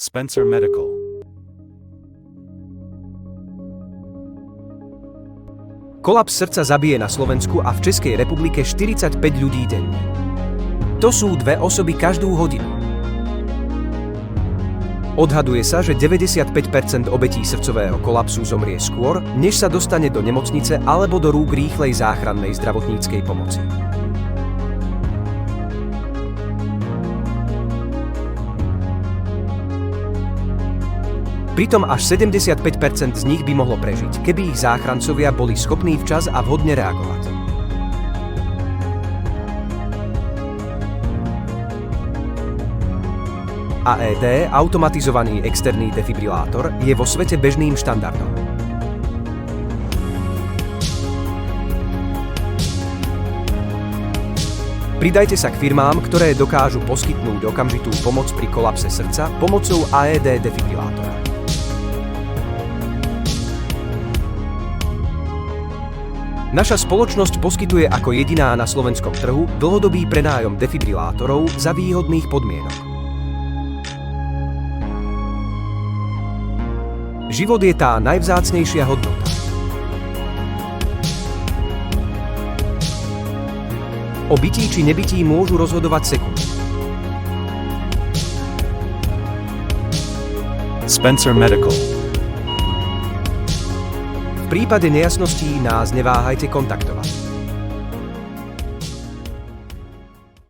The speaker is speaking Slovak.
Spencer Medical. Kolaps srdca zabije na Slovensku a v Českej republike 45 ľudí denne. To sú 2 osoby každú hodinu. Odhaduje sa, že 95% obetí srdcového kolapsu zomrie skôr, než sa dostane do nemocnice alebo do rúk rýchlej záchrannej zdravotníckej pomoci. Pritom až 75% z nich by mohlo prežiť, keby ich záchrancovia boli schopní včas a vhodne reagovať. AED, automatizovaný externý defibrilátor, je vo svete bežným štandardom. Pridajte sa k firmám, ktoré dokážu poskytnúť okamžitú pomoc pri kolapse srdca pomocou AED defibrilátora. Naša spoločnosť poskytuje ako jediná na slovenskom trhu dlhodobý prenájom defibrilátorov za výhodných podmienok. Život je tá najvzácnejšia hodnota. O bytí či nebytí môžu rozhodovať sekundy. Spencer Medical. V prípade nejasností nás neváhajte kontaktovať.